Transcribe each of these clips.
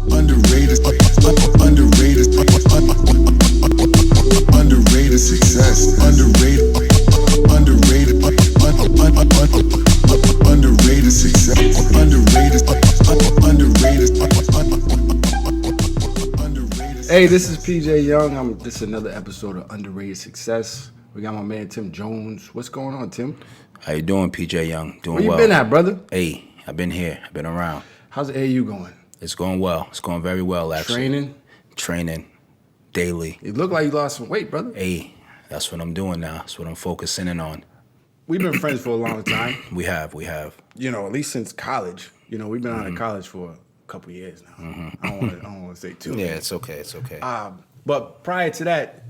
Underrated, underrated, underrated success. Underrated, underrated, underrated success. Underrated, underrated. Hey, this is PJ Young. This is another episode of Underrated Success. We got my man Tim Jones. What's going on, Tim? How you doing, PJ Young? Doing Where you well. been at, brother? Hey, I've been here. I've been around. How's the AU going? It's going well. It's going very well, actually. Training? Daily. It looked like you lost some weight, brother. Hey, that's what I'm doing now. That's what I'm focusing in on. We've been friends for a long time. We have. You know, at least since college. You know, we've been out of college for a couple years now. I don't want to say too. Yeah, it's okay. It's okay. But prior to that,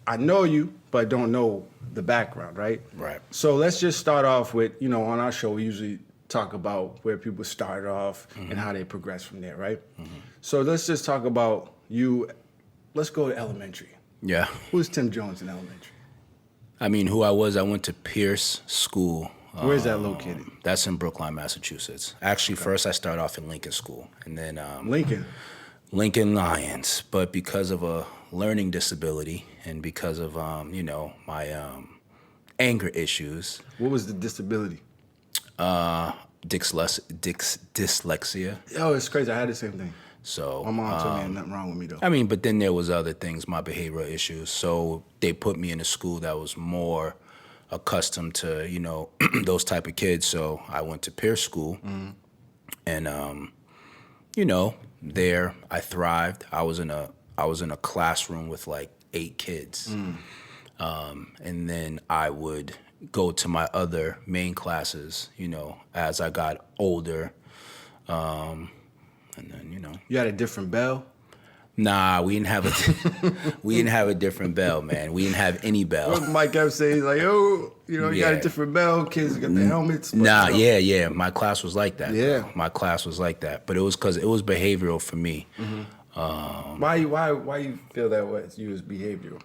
I know you, but don't know the background, right? Right. So let's just start off with, you know, on our show, we usually talk about where people started off and how they progress from there, right? So let's just talk about you. Let's go to elementary. Yeah. Who's Tim Jones in elementary? I mean, who I was, I went to Pierce School. Where's that located? That's in Brookline, Massachusetts. Actually, first I started off in Lincoln School, and then Lincoln Lions. But because of a learning disability and because of, my anger issues. What was the disability? Dyslexia. Oh, it's crazy. I had the same thing. So My mom told me there's nothing wrong with me, though. I mean, but then there was other things, my behavioral issues. So they put me in a school that was more accustomed to, you know, those type of kids. So I went to Pierce School, and there I thrived. I was in a classroom with like 8 kids, and then I would go to my other main classes, you know, as I got older, and then, you know. You had a different bell? Nah, we didn't have a different bell, man. We didn't have any bell. What Mike kept saying, he's like, oh, you know, you got a Yeah. different bell, kids got the helmets. But, Nah, you know. yeah. My class was like that. Yeah. My class was like that. But it was because it was behavioral for me. Why you feel that way? You as behavioral?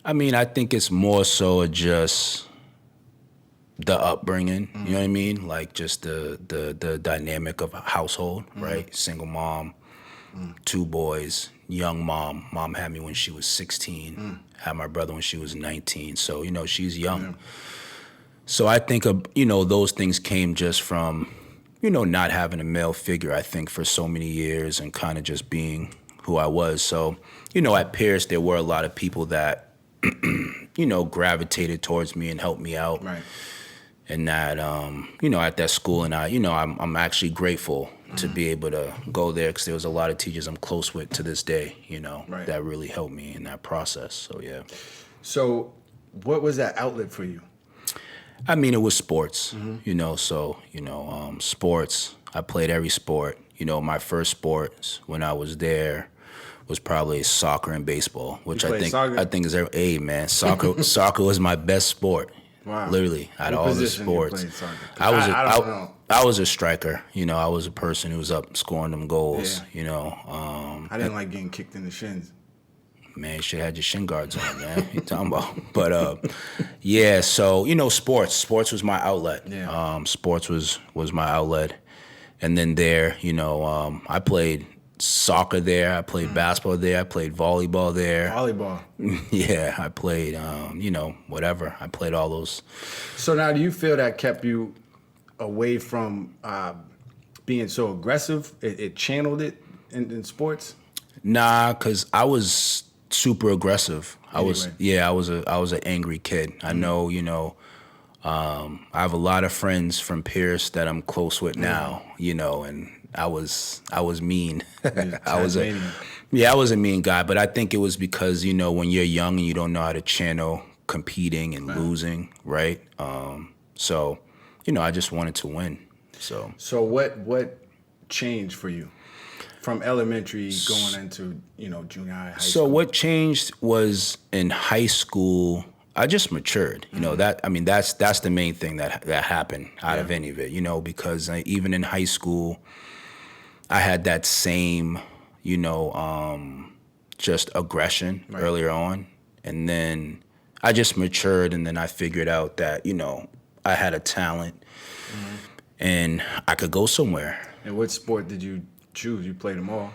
I mean, I think it's more so just the upbringing, you know what I mean? Like just the dynamic of a household, right? Single mom, 2 boys, young mom. Mom had me when she was 16, had my brother when she was 19. So, you know, she's young. Yeah. So I think, those things came just from, you know, not having a male figure, I think, for so many years and kind of just being who I was. So, you know, at Pierce, there were a lot of people that, you know, gravitated towards me and helped me out. Right. And that, at that school, and I'm actually grateful to be able to go there because there was a lot of teachers I'm close with to this day, you know, Right. that really helped me in that process. So, yeah. So what was that outlet for you? I mean, it was sports, you know, so, sports. I played every sport. You know, my first sports when I was there was probably soccer and baseball, which played soccer? I think is, hey, man, soccer was my best sport. Wow. Literally, out of What all the position you sports. played soccer? 'Cause I was I don't know. I was a striker. You know, I was a person who was up scoring them goals. Yeah. You know, I didn't like getting kicked in the shins. man, you should have had your shin guards on, man. What you talking about? But yeah. So you know, sports was my outlet. Yeah. Sports was my outlet, and then there, you know, I played soccer there. I played basketball there. I played volleyball there. Volleyball. Yeah, I played, whatever. I played all those. So now do you feel that kept you away from being so aggressive? It channeled it in sports? Nah, cause I was super aggressive. I was Anyway. an angry kid. I know, you know, I have a lot of friends from Pierce that I'm close with now, you know, and I was mean. I was a mean guy, but I think it was because, you know, when you're young and you don't know how to channel competing and losing, right? So, you know, I just wanted to win. So what changed for you from elementary going into, you know, junior high, high So school? what changed was in high school, I just matured. You know, that's the main thing that happened out of any of it, you know, because even in high school, I had that same, you know, just aggression earlier on. And then I just matured, and then I figured out that, you know, I had a talent and I could go somewhere. And what sport did you choose? You played them all.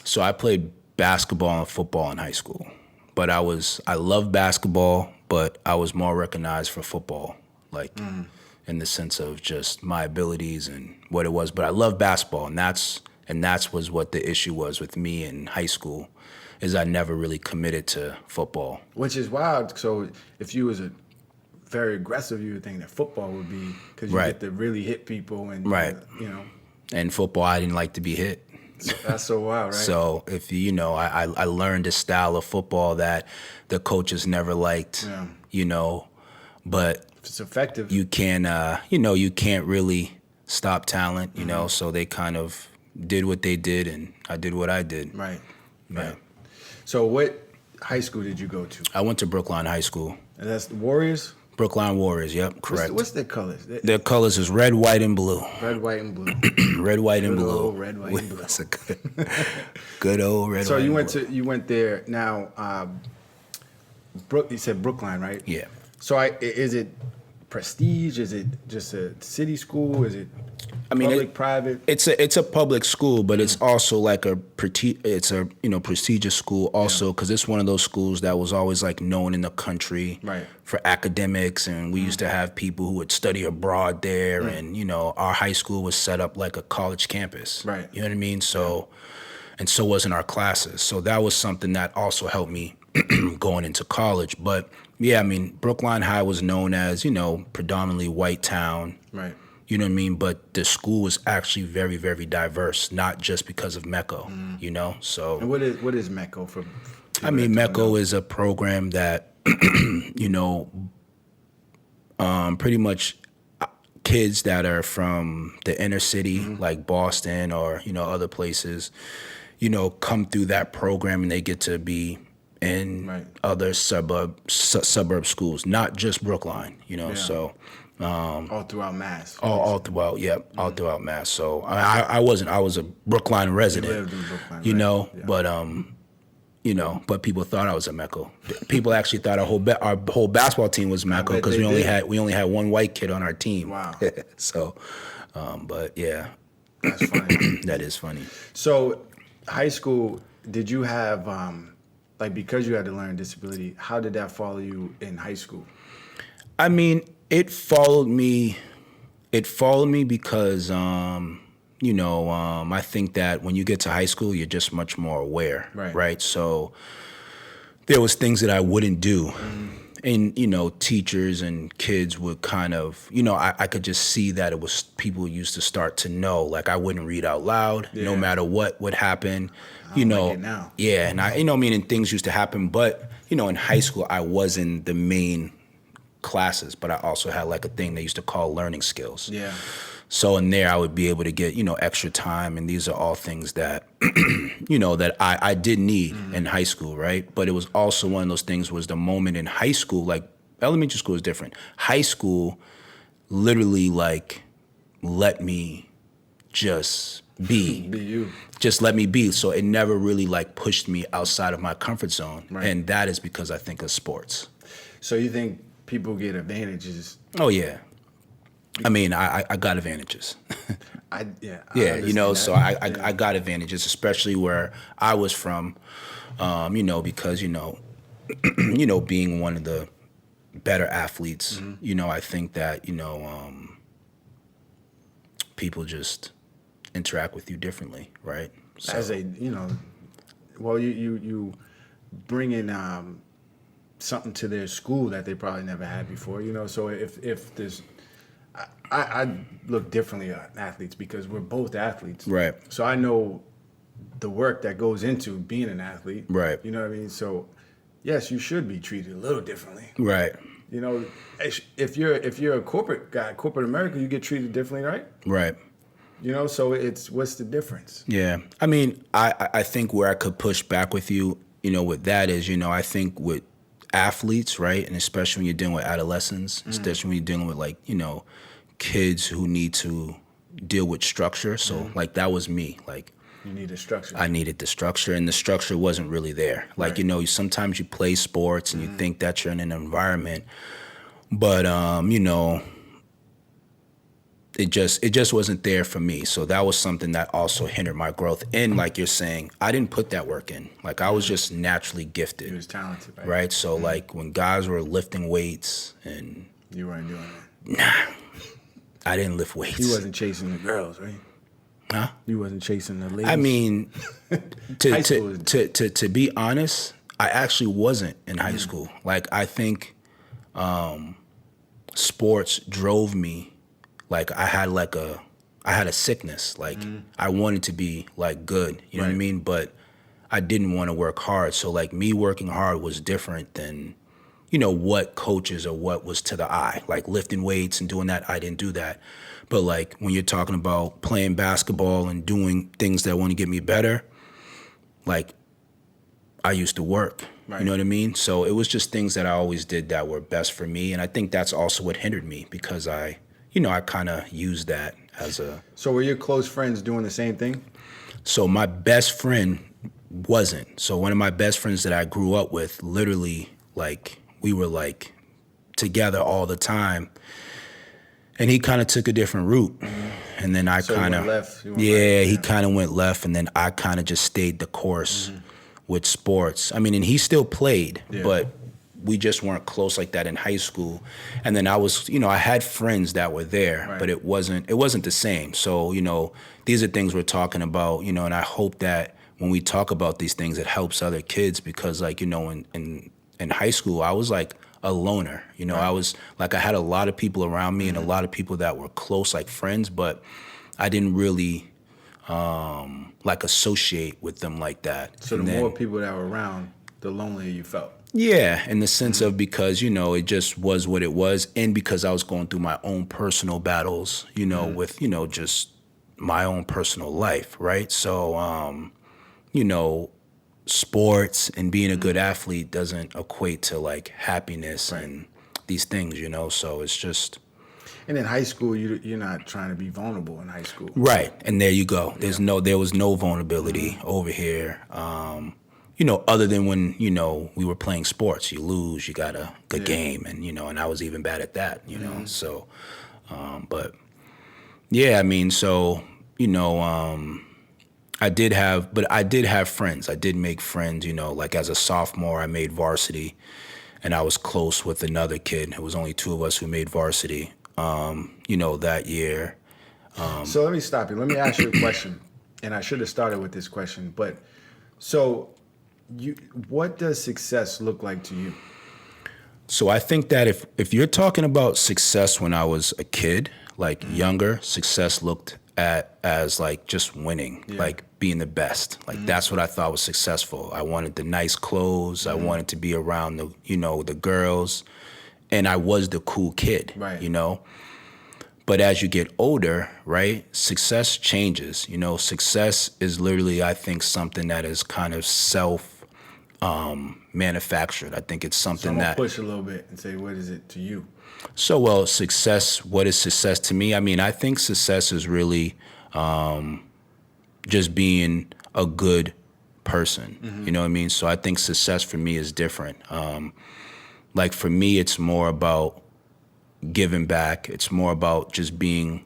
So I played basketball and football in high school, but I loved basketball, but I was more recognized for football, like in the sense of just my abilities and what it was. But I love basketball, and that's was what the issue was with me in high school, is I never really committed to football. Which is wild. So if you was a very aggressive, you would think that football would be, because you Right. get to really hit people and Right. you know. And football, I didn't like to be hit. So that's so wild, right? So if I learned a style of football that the coaches never liked, Yeah. But If it's effective. you can, you can't really stop talent, so they kind of did what they did and I did what I did. Right. Yeah. Right. So what high school did you go to? I went to Brookline High School. And that's the Warriors? Brookline Warriors, yep, correct. What's their colors? Their colors is red, white, and blue. Red, white, and blue. Red, white, and Good blue. old red, white, and blue. That's a good old red, So white, you and blue. you went there now. You said Brookline, right? Yeah. So is it prestige? Is it just a city school? Is it public, private? It's a public school, but it's also like prestigious school also, because it's one of those schools that was always like known in the country Right. for academics, and we used to have people who would study abroad there, and our high school was set up like a college campus. Right. You know what I mean? So, and so wasn't our classes. So that was something that also helped me going into college. But yeah, I mean, Brookline High was known as predominantly white town. Right. You know what I mean? But the school was actually very, very diverse, not just because of MECO, So, And what is MECO for? I mean, MECO is a program that, pretty much kids that are from the inner city, like Boston or, other places, come through that program and they get to be in Right. other suburb schools, not just Brookline, so. all throughout Mass. All throughout, all throughout Mass. So I was a Brookline resident, lived in Brookline, right. Yeah. but people thought I was a MECO. People actually thought our whole basketball team was MECO, bet because they we only had one white kid on our team. Wow. So, but yeah, That's funny. that is funny. So, high school, did you have because you had a learning disability? How did that follow you in high school? I mean, it followed me because, I think that when you get to high school, you're just much more aware, right? So there was things that I wouldn't do. And, teachers and kids would kind of, I could just see that it was people used to start to know, like I wouldn't read out loud, no matter what would happen, like it now. Yeah, and and things used to happen. But, in high school, I wasn't the main classes, but I also had like a thing they used to call learning skills. Yeah. So in there, I would be able to get, extra time. And these are all things that, that I did need in high school, right? But it was also one of those things was the moment in high school, like elementary school is different. High school literally like let me just be. Be you. Just let me be. So it never really like pushed me outside of my comfort zone. Right. And that is because I think of sports. So you think people get advantages? Oh, yeah. I mean, I got advantages. I Yeah, understand so that. I got advantages, especially where I was from, because, being one of the better athletes, I think that, people just interact with you differently, right? So, As well, you bring in something to their school that they probably never had before, So if there's, I look differently at athletes because we're both athletes, Right. So I know the work that goes into being an athlete, Right. You know what I mean? So yes, you should be treated a little differently. Right, If you're a corporate guy, corporate America, you get treated differently, right? right. So what's the difference? Yeah. I mean, I think where I could push back with you, with that is, I think with athletes, right? And especially when you're dealing with adolescents, especially when you're dealing with like, kids who need to deal with structure. So like that was me. Like You need a structure. I needed the structure, and the structure wasn't really there. Like, Right. sometimes you play sports and you think that you're in an environment, but, it just wasn't there for me. So that was something that also hindered my growth. And like you're saying, I didn't put that work in. Like I was just naturally He gifted, was talented, right? right? So like when guys were lifting weights and You weren't doing that. I didn't lift weights. You wasn't chasing the girls, right? Huh? You wasn't chasing the ladies. I mean, High school is- to be honest, I actually wasn't in high school. Like I think sports drove me. Like I had a sickness. Like I wanted to be like good. You know what I Right. mean? But I didn't want to work hard. So like me working hard was different than, what coaches or what was to the eye. Like lifting weights and doing that, I didn't do that. But like when you're talking about playing basketball and doing things that want to get me better, like I used to work. Right. You know what I mean? So it was just things that I always did that were best for me. And I think that's also what hindered me because I kind of used that as a. So were your close friends doing the same thing? So my best friend wasn't. So one of my best friends that I grew up with, literally, like we were like together all the time. And he kind of took a different route. And then I So you kind went of, left, you went yeah, right, he yeah. kind of went left. And then I kind of just stayed the course with sports. I mean, and he still played, Yeah. but we just weren't close like that in high school. And then I was, I had friends that were there, Right. but it wasn't the same. So, these are things we're talking about, and I hope that when we talk about these things, it helps other kids because like, in high school, I was like a loner, I was like, I had a lot of people around me and a lot of people that were close, like friends, but I didn't really like associate with them like that. So the And then- more people that were around, the lonelier you felt. yeah, in the sense of because, it just was what it was. And because I was going through my own personal battles, with, just my own personal life, right? So, sports and being a good athlete doesn't equate to like happiness and these things, So it's just. And in high school, you're not trying to be vulnerable in high school. Right. And there you go. There was no vulnerability over here. Other than when, we were playing sports, you lose, you got a good game. And, and I was even bad at that, So, but yeah, I mean, so, I did have friends. I did make friends, like as a sophomore, I made varsity and I was close with another kid. It was only two of us who made varsity, that year. So let me stop you. Let me ask you a question. And I should have started with this question, but so what does success look like to you? So I think that if you're talking about success when I was a kid, like younger, success looked at as like just winning, like being the best. Like that's what I thought was successful. I wanted the nice clothes. I wanted to be around the girls, and I was the cool kid, Right. But as you get older, right, success changes. Success is literally, I think, something that is kind of manufactured. I think it's So something I'm gonna that. push a little bit and say, what is it to you? So, well, success, what is success to me? I mean, I think success is really just being a good person. You know what I mean? So I think success for me is different. Like for me, it's more about giving back. It's more about just being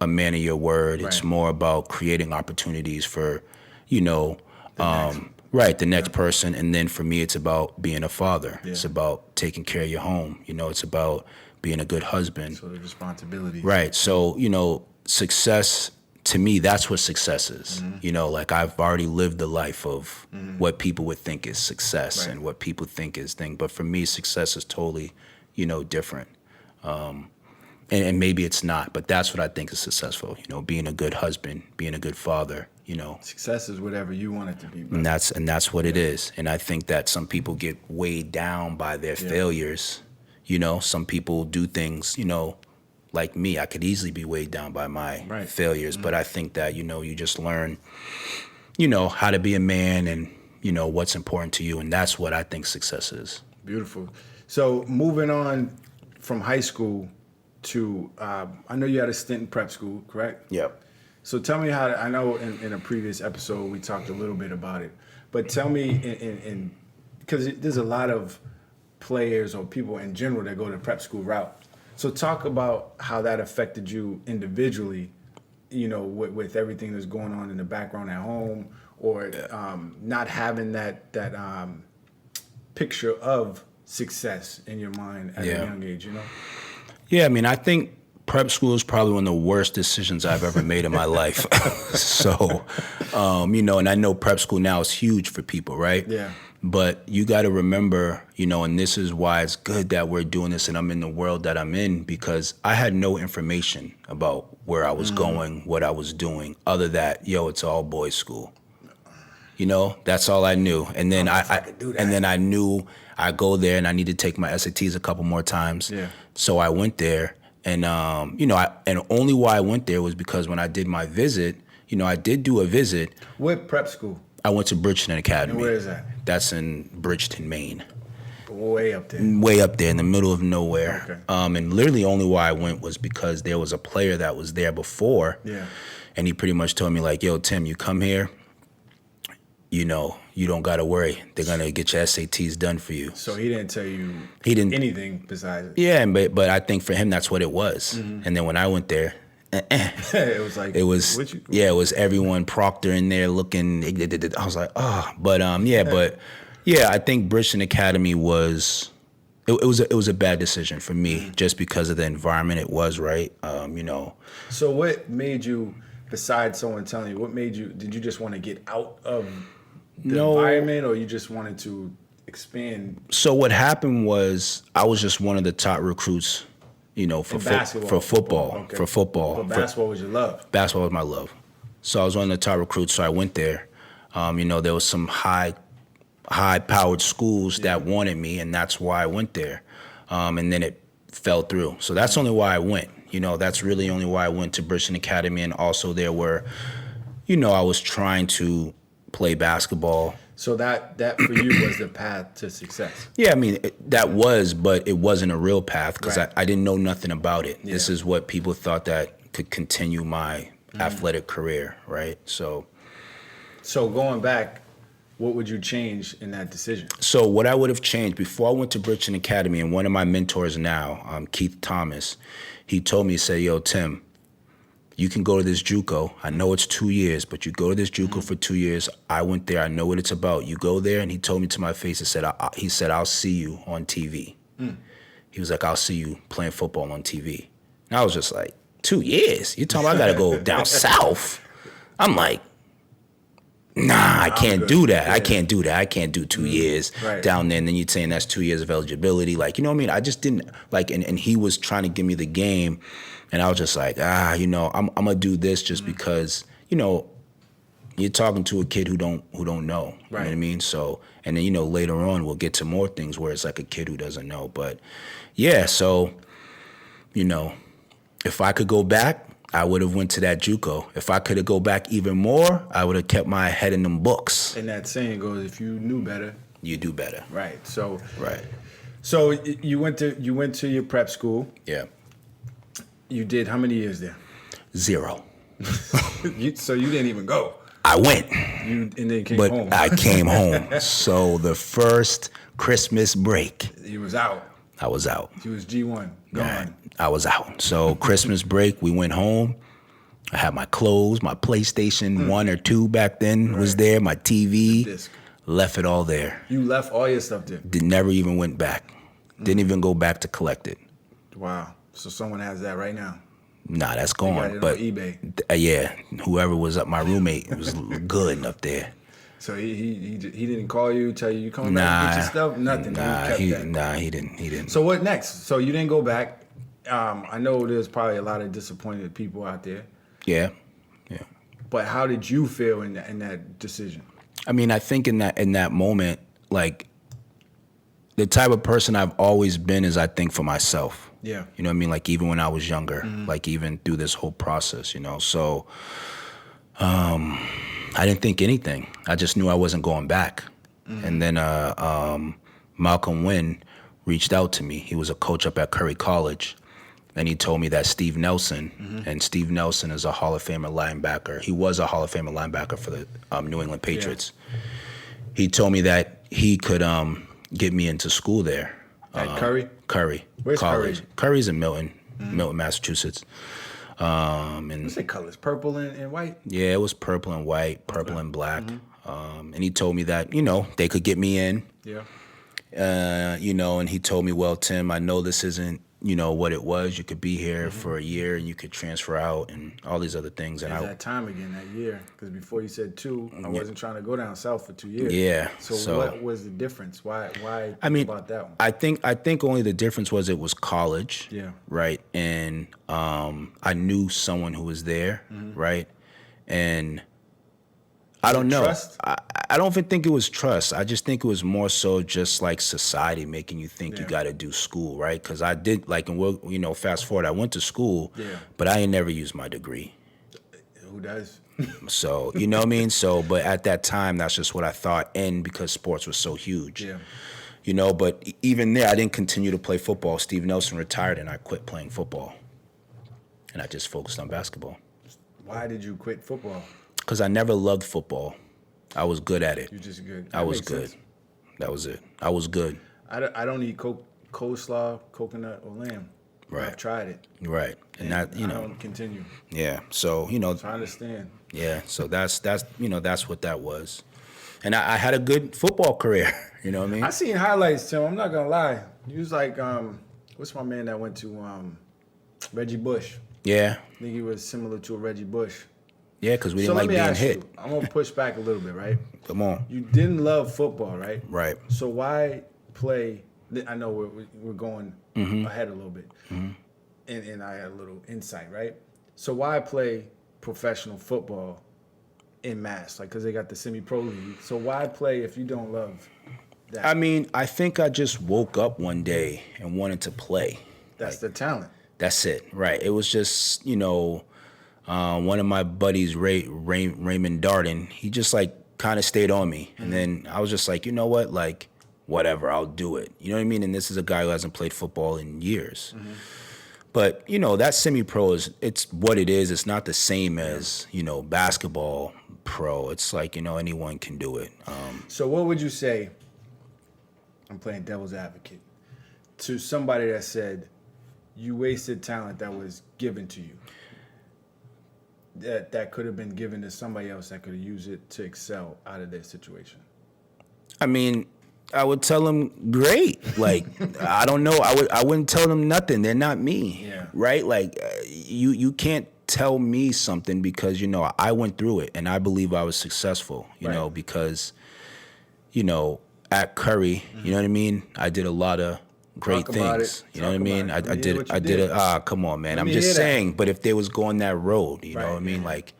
a man of your word. It's Right. more about creating opportunities for, the next person. And then for me, it's about being a father. Yeah. It's about taking care of your home. It's about being a good husband. So the responsibility. Right. So, success to me, that's what success is. Like I've already lived the life of what people would think is success Right. and what people think is thing. But for me, success is totally, different. And maybe it's not, but that's what I think is successful. Being a good husband, being a good father, Success is whatever you want it to be. and that's what it is. And I think that some people get weighed down by their failures. Some people do things, like me. I could easily be weighed down by my Right. failures, but I think that, you just learn, how to be a man and, what's important to you. And that's what I think success is. Beautiful. So moving on from high school to, I know you had a stint in prep school, correct? Yep. So tell me how, I know in a previous episode we talked a little bit about it, but tell me, because there's a lot of players or people in general that go the prep school route. So talk about how that affected you individually, you know, with everything that's going on in the background at home, or not having that picture of success in your mind at a young age, you know? Yeah, I mean, I think prep school is probably one of the worst decisions I've ever made in my life. So, you know, and I know prep school now is huge for people, right? Yeah. But you got to remember, you know, and this is why it's good that we're doing this and I'm in the world that I'm in, because I had no information about where I was going, what I was doing, other that, yo, it's all boys school. You know, that's all I knew. And then I knew I go there and I need to take my SATs a couple more times. Yeah. So I went there, and you know, and only why I went there was because when I did my visit, you know, I did do a visit. What prep school? I went to Bridgeton Academy. And where is that? That's in Bridgeton, Maine. Way up there. Way up there in the middle of nowhere. Okay. And literally only why I went was because there was a player that was there before. Yeah. And he pretty much told me like, yo, Tim, you come here, you know, you don't got to worry. They're going to get your SATs done for you. So he didn't tell you anything besides it. Yeah, but I think for him, that's what it was. And then when I went there, It was like, it was, it was everyone Proctor in there looking. I was like, oh, but I think Bridgeton Academy was, it was a bad decision for me just because of the environment it was, right? You know. So what made you, besides someone telling you, what made you, did you just want to get out of the environment, or you just wanted to expand? So what happened was I was just one of the top recruits, you know, for football. Okay. For football. But basketball was your love. Basketball was my love. So I was one of the top recruits, so I went there. You know, there was some high-powered schools that wanted me, and that's why I went there. And then it fell through. So that's only why I went. You know, that's really only why I went to Bridgeton Academy, and also there were, you know, I was trying to play basketball. So that for you was the path to success. Yeah, I mean, that was, but it wasn't a real path because Right. I didn't know nothing about it. Yeah. This is what people thought that could continue my athletic career, right? So going back, what would you change in that decision? So what I would have changed before I went to Bridgeton Academy, and one of my mentors now, Keith Thomas, he told me, he said, yo, Tim, you can go to this JUCO. I know it's 2 years, but you go to this JUCO for 2 years. I went there. I know what it's about. You go there, and he told me to my face, he said, I'll see you on TV. He was like, I'll see you playing football on TV. And I was just like, 2 years? You talking about I got to go down south? I'm like, nah, I can't do that. Yeah. I can't do that. I can't do 2 years down there. And then you're saying that's 2 years of eligibility. Like, you know what I mean? I just didn't like, and he was trying to give me the game. And I was just like, you know, I'm going to do this just because, you know, you're talking to a kid who don't know. You know what I mean? So, and then, you know, later on we'll get to more things where it's like a kid who doesn't know. But yeah, so, you know, if I could go back, I would have went to that JUCO. If I could have go back even more, I would have kept my head in them books. And that saying goes, if you knew better, you do better. right? So Right. So you went to your prep school. Yeah. You did how many years there? 0. So you didn't even go. I went, And then came but home. I came home. So the first Christmas break, You was out. I was out. You was G1. Gone. Right. I was out. So Christmas break, we went home. I had my clothes, my PlayStation 1 or 2 back then was there, my TV. Disc. Left it all there. You left all your stuff there. Never even went back. Didn't even go back to collect it. Wow. So someone has that right now. Nah, that's They got gone. it But on eBay. Yeah, whoever was up, my roommate was good up there. So he didn't call you, tell you coming back, get your stuff, nothing. He kept that. He didn't. So what next? So you didn't go back. I know there's probably a lot of disappointed people out there. Yeah. But how did you feel in that decision? I mean, I think in that moment, like the type of person I've always been is I think for myself. Yeah. You know what I mean? Like even when I was younger, like even through this whole process, you know. So I didn't think anything. I just knew I wasn't going back. And then Malcolm Wynn reached out to me. He was a coach up at Curry College. And he told me that Steve Nelson, and Steve Nelson is a Hall of Famer linebacker. He was a Hall of Famer linebacker for the New England Patriots. He told me that he could get me into school there. At Curry? Curry Where's College. Curry? Curry's in Milton, Milton, Massachusetts. And What's the colors? Purple and white? yeah, it was purple and white, purple and black. And he told me that, they could get me in, Yeah. and he told me, well, Tim, I know this isn't, what it was. You could be here Mm-hmm. for a year and you could transfer out and all these other things. And It's that time again, that year. Because before you said 2, I wasn't trying to go down south for 2 years. Yeah, So so- what was the difference? Why I mean, about that one? I think only the difference was it was college. Yeah. Right. And I knew someone who was there. Right. And I don't know. Trust? I don't even think it was trust. I just think it was more so just like society making you think you Yeah. got to do school, right? Because I did and fast forward, I went to school, Yeah. but I ain't never used my degree. Who does? So you know what I mean. So, but at that time, that's just what I thought, and because sports was so huge, Yeah. But even there, I didn't continue to play football. Steve Nelson retired, and I quit playing football, and I just focused on basketball. Why did you quit football? Because I never loved football. I was good at it. You're just good. I That was makes good. sense. That was it. I was good. I don't eat coleslaw, coconut, or lamb. Right. I've tried it. Right. And that, I don't continue. yeah. So, So I understand. yeah. So that's what that was. And I had a good football career. You know what I mean? I seen highlights, Tim. I'm not gonna lie. You was like, what's my man that went to Reggie Bush? Yeah. I think he was similar to a Reggie Bush. Yeah, because we So didn't let like me being ask hit. you. I'm gonna push back a little bit, right? Come on. You didn't love football, right? Right. So why play? I know we're going ahead a little bit, and I had a little insight, right? So why play professional football in Mass? Like, because they got the semi-pro league. So why play if you don't love that? I mean, I think I just woke up one day and wanted to play. That's the talent. That's it. Right. It was just, one of my buddies, Raymond Darden, he just like kind of stayed on me. And then I was just like, you know what? Like, whatever, I'll do it. You know what I mean? And this is a guy who hasn't played football in years. But, that semi-pro it's what it is. It's not the same as, basketball pro. It's like, anyone can do it. So what would you say? I'm playing devil's advocate to somebody that said you wasted talent that was given to you. That could have been given to somebody else that could have used it to excel out of their situation. I mean, I would tell them, great. Like, I don't know. I wouldn't tell them nothing. They're not me. Yeah. Right? Like, you can't tell me something because, I went through it and I believe I was successful, Right. because, at Curry, you know what I mean? I did a lot of great Talk about things. it. You know what I Talk mean? about it. I Let me did hear it. what I you did did. it. Come on, man. Let I'm me just hear that. saying, but if they was going that road, you know Right, what I mean? yeah. Like,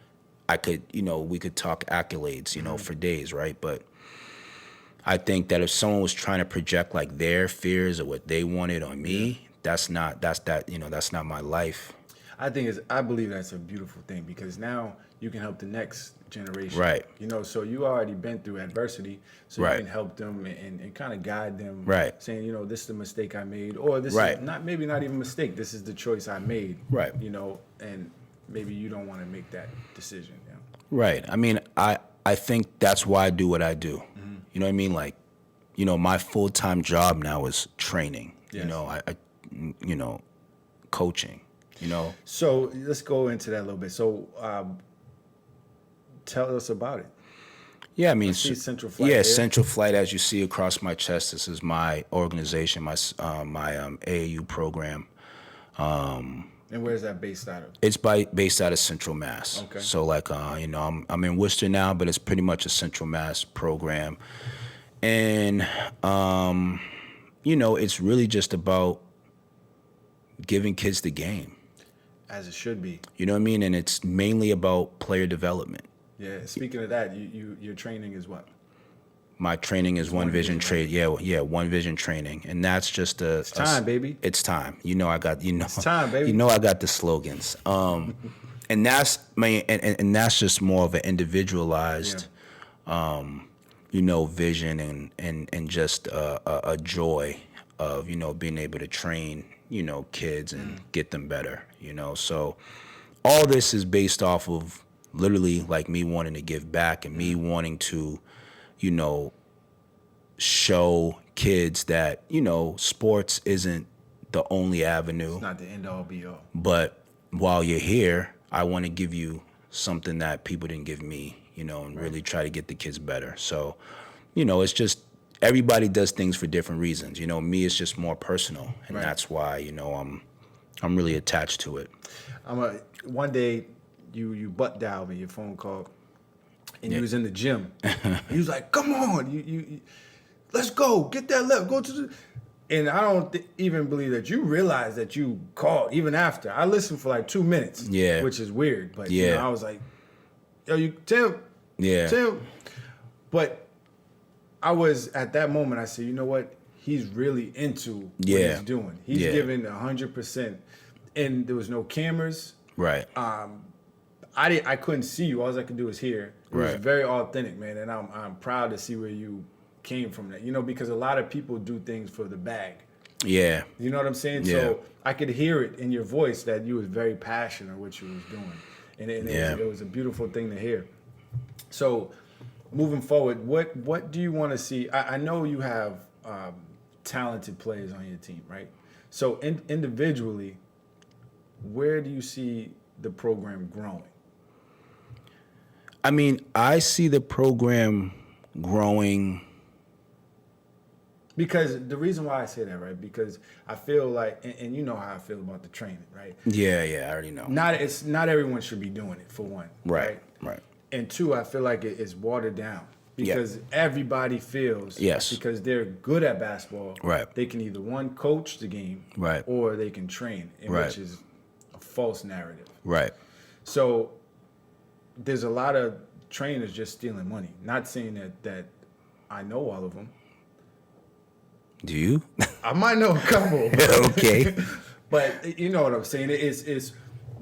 I could, we could talk accolades, for days, right? But I think that if someone was trying to project like their fears or what they wanted on me, that's not my life. I believe that's a beautiful thing because now you can help the next generation. Right. So you already been through adversity, so Right. you can help them and kind of guide them. Right. Saying, this is the mistake I made, or this Right. is not even a mistake. This is the choice I made. Right. And maybe you don't want to make that decision. Yeah. Right. I mean, I think that's why I do what I do. You know what I mean? Like, my full-time job now is training. Yes. I coaching. So let's go into that a little bit. So tell us about it. Yeah, I mean, see Central Flight yeah, there. Central Flight, as you see across my chest, this is my organization, my AAU program. And where's that based out of? It's based out of Central Mass. Okay. So like, I'm in Worcester now, but it's pretty much a Central Mass program. And, it's really just about giving kids the game. As it should be. You know what I mean? And it's mainly about player development. Yeah. Speaking of that, your training is what? My training is One Vision trade. Yeah, One Vision training, and that's just It's time, baby. It's time. It's time, baby. I got the slogans. And that's and that's just more of an individualized, vision and just a joy of being able to train kids and get them better. So all this is based off of literally like me wanting to give back and me wanting to show kids that, sports isn't the only avenue. It's not the end all be all. But while you're here, I want to give you something that people didn't give me, and really try to get the kids better. So, it's just everybody does things for different reasons. Me, it's just more personal, and that's why I'm really attached to it. One day you butt dialed me, your phone call, and you was in the gym. And you was like, "Come on, you let's go, get that left, go to the." And I don't even believe that you realized that you called even after. I listened for like 2 minutes, which is weird. But I was like, "Yo, you Tim, Tim." But I was at that moment. I said, "You know what? He's really into what he's doing. He's giving 100%." And there was no cameras. Right. I couldn't see you. All I could do was hear. It was very authentic, man. And I'm proud to see where you came from that. Because a lot of people do things for the bag. Yeah. You know what I'm saying? Yeah. So I could hear it in your voice that you was very passionate what you was doing. And it was a beautiful thing to hear. So moving forward, what do you want to see? I know you have talented players on your team, right? So individually, where do you see the program growing? I mean, I see the program growing. Because the reason why I say that, right? Because I feel like, and you know how I feel about the training, right? Yeah, I already know. Not everyone should be doing it, for one. Right. And two, I feel like it's watered down because everybody feels because they're good at basketball, they can either one coach the game, or they can train, which is a false narrative. Right. So there's a lot of trainers just stealing money. Not saying that I know all of them. Do you? I might know a couple. Okay. But you know what I'm saying. It's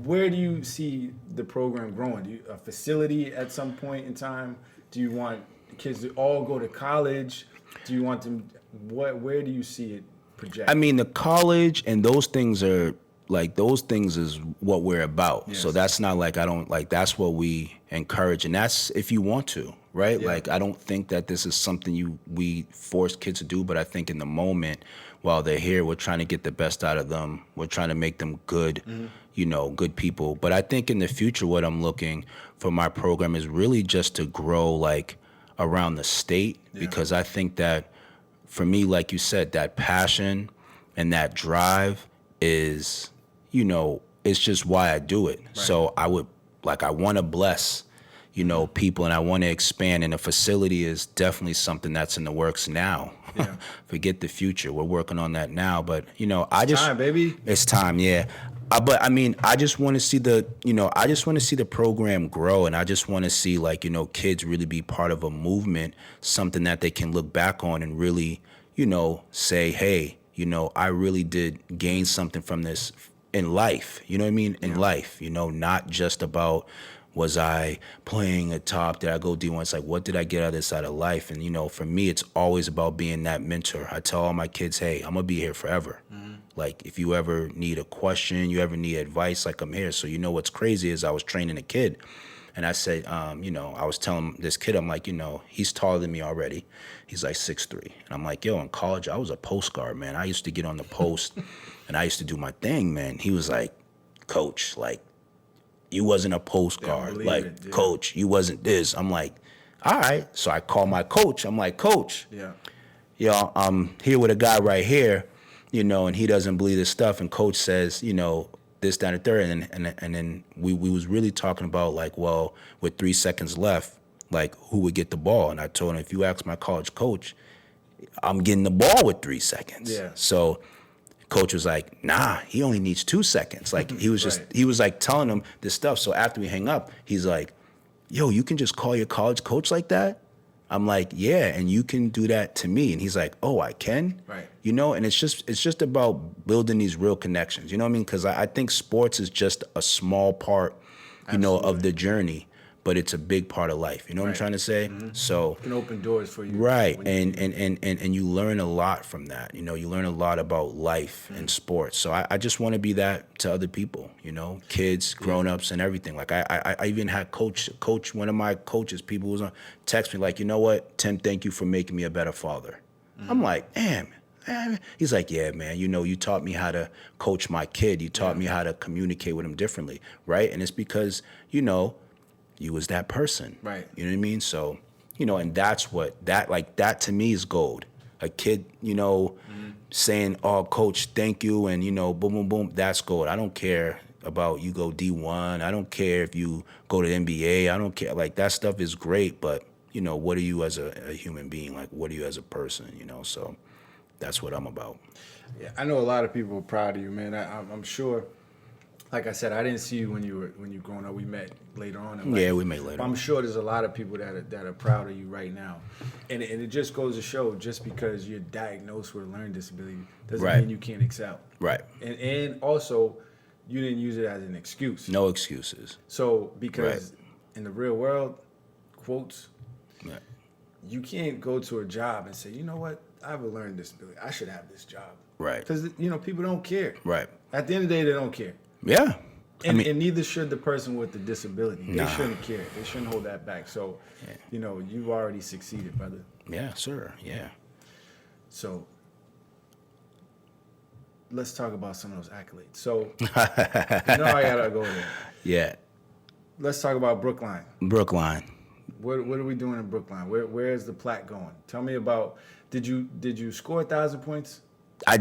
where do you see the program growing? Do you, a facility at some point in time? Do you want kids to all go to college? Do you want them? Where do you see it project? I mean, the college and those things are like those things is what we're about. Yes. So that's not like I don't like. That's what we encourage, and that's if you want to. Right? Yeah. Like, I don't think that this is something we force kids to do, but I think in the moment while they're here, we're trying to get the best out of them. We're trying to make them good, good people. But I think in the future, what I'm looking for my program is really just to grow like around the state, because I think that for me, like you said, that passion and that drive is, it's just why I do it. Right. So I want to bless people, and I want to expand, and a facility is definitely something that's in the works now. Yeah. Forget the future. We're working on that now, but it's time, baby. It's time, yeah. But I mean, I just want to see the program grow, and I just want to see kids really be part of a movement, something that they can look back on and really, say, hey, I really did gain something from this in life. You know what I mean? In life, not just about, was I playing a top? Did I go D1? It's like, what did I get out of this side of life? And, for me, it's always about being that mentor. I tell all my kids, hey, I'm going to be here forever. Mm-hmm. Like, if you ever need a question, you ever need advice, like, I'm here. So, what's crazy is I was training a kid. And I said, I was telling this kid, I'm like, he's taller than me already. He's like 6'3". And I'm like, yo, in college, I was a post guard, man. I used to get on the post, and I used to do my thing, man. He was like, coach, like, you wasn't a post guard. Coach, you wasn't this. I'm like, all right. So I call my coach. I'm like, coach, I'm here with a guy right here, and he doesn't believe this stuff. And coach says, this, that, and third. And then we was really talking about well, with 3 seconds left, who would get the ball. And I told him, if you ask my college coach, I'm getting the ball with 3 seconds. Yeah. So coach was like, nah, he only needs 2 seconds. Like, he was just, he was like telling him this stuff. So after we hang up, he's like, yo, you can just call your college coach like that? I'm like, yeah, and you can do that to me. And he's like, oh, I can? Right. And it's just about building these real connections. You know what I mean? Because I think sports is just a small part, of the journey, but it's a big part of life. You know what I'm trying to say? Mm-hmm. So it can open doors for you. Right. And you learn a lot from that. You learn a lot about life and sports. So I just want to be that to other people, kids, grown-ups, and everything. Like I even had coach, one of my coaches, people was on text me like, you know what, Tim, thank you for making me a better father. I'm like, damn. Man. He's like, yeah, man, you taught me how to coach my kid. You taught me how to communicate with him differently, right? And it's because, you was that person. Right. You know what I mean? So, and that's that to me is gold. A kid, saying, oh, coach, thank you, and, boom, boom, boom, that's gold. I don't care about you go D1. I don't care if you go to the NBA. I don't care. Like, that stuff is great, but, what are you as a human being? Like, what are you as a person, So that's what I'm about. Yeah, I know a lot of people are proud of you, man. I'm sure. Like I said, I didn't see you when you growing up. We met later on in life. Yeah, we met later. I'm sure there's a lot of people that are proud of you right now, and it just goes to show, just because you're diagnosed with a learning disability doesn't Right. mean you can't excel. Right. And also, you didn't use it as an excuse. No excuses. So because Right. in the real world, quotes, Yeah. you can't go to a job and say, you know what, I have a learning disability. I should have this job. Right. Because people don't care. Right. At the end of the day, they don't care. Yeah. And neither should the person with the disability. They Nah. shouldn't care. They shouldn't hold that back. So, you've already succeeded, brother. Yeah, sir. Yeah. So, let's talk about some of those accolades. So, I gotta go there. Yeah. Let's talk about Brookline. Brookline. What are we doing in Brookline? Where is the plaque going? Tell me about. Did you score 1,000 points? I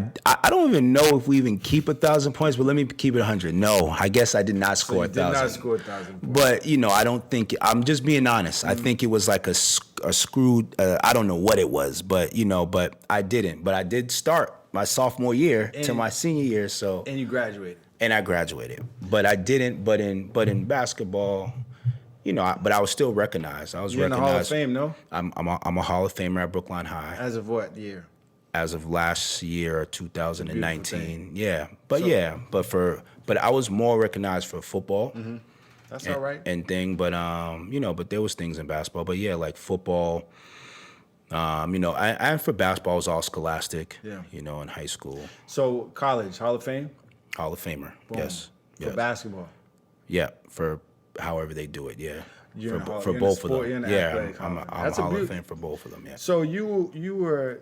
don't even know if we even keep 1,000 points, but let me keep it 100. No, I guess I did not score You did 1,000. not score 1,000 points. But I don't think I'm just being honest. I think it was like a screwed. I don't know what it was, but but I didn't. But I did start my sophomore year to my senior year. So And you graduated. and I graduated, but I didn't. But in basketball, but I was still recognized. I was You're in the recognized. Hall of Fame, no? I'm a Hall of Famer at Brookline High. As of what year? As of last year, 2019. thing. Yeah, but I was more recognized for football. That's all right. And thing, but but there was things in basketball. But yeah, like football. I for basketball I was all scholastic. Yeah. In high school, So college, Hall of Fame? Hall of Famer. Boom. Yes. For Yes. basketball. Yeah, for however they do it. Yeah. You're in the Hall- for you're in the both of sport- you're them. in the Yeah, athletic I'm Hall of Fame. a That's a Hall of beaut- Fame for both of them. Yeah. So you were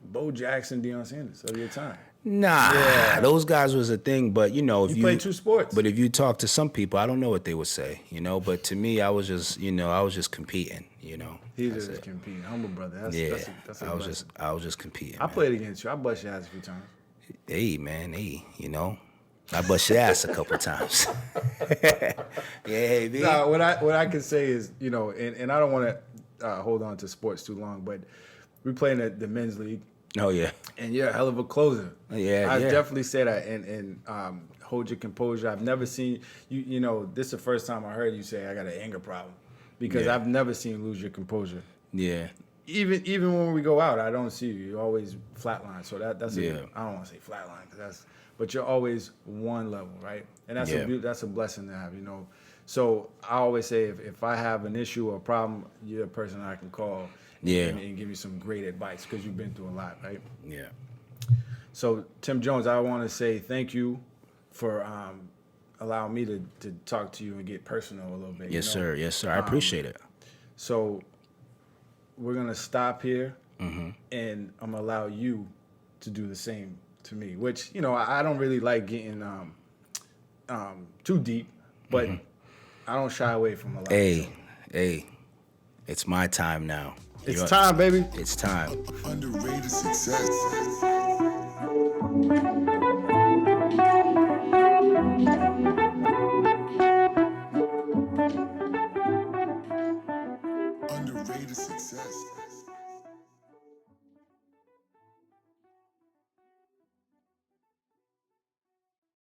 Bo Jackson, Deion Sanders of your time. Nah, Yeah. those guys was a thing, but if You played two sports. But if you talk to some people, I don't know what they would say, But to me, I was just, I was just competing, He That's just it. competing. Humble brother. That's, Yeah, that's a I was blessing. just competing. I man. played against you. I bust your ass a few times. Hey, man, hey, I bust your ass a couple times. Yeah, man. Nah, what I can say is, and I don't want to hold on to sports too long, but we play in the men's league, Oh yeah, and you're a hell of a closer. Yeah, I yeah. definitely say that, and hold your composure. I've never seen you. This is the first time I heard you say I got an anger problem, because Yeah. I've never seen you lose your composure. yeah, Even when we go out, I don't see you. You're always flatline. So that's Yeah. I don't want to say flatline, but you're always one level, right? And that's Yeah. that's a blessing to have, So I always say if I have an issue or a problem, you're a person I can call. Yeah. And give you some great advice, because you've been through a lot, right? yeah. So Tim Jones, I want to say thank you for allowing me to talk to you and get personal a little bit. Yes, sir. Yes, sir. I appreciate it. So we're gonna stop here, Mm-hmm. and I'm gonna allow you to do the same to me. Which I don't really like getting too deep, but I don't shy away from a lot. Hey, it's my time now. It's time, baby. It's time. Underrated success.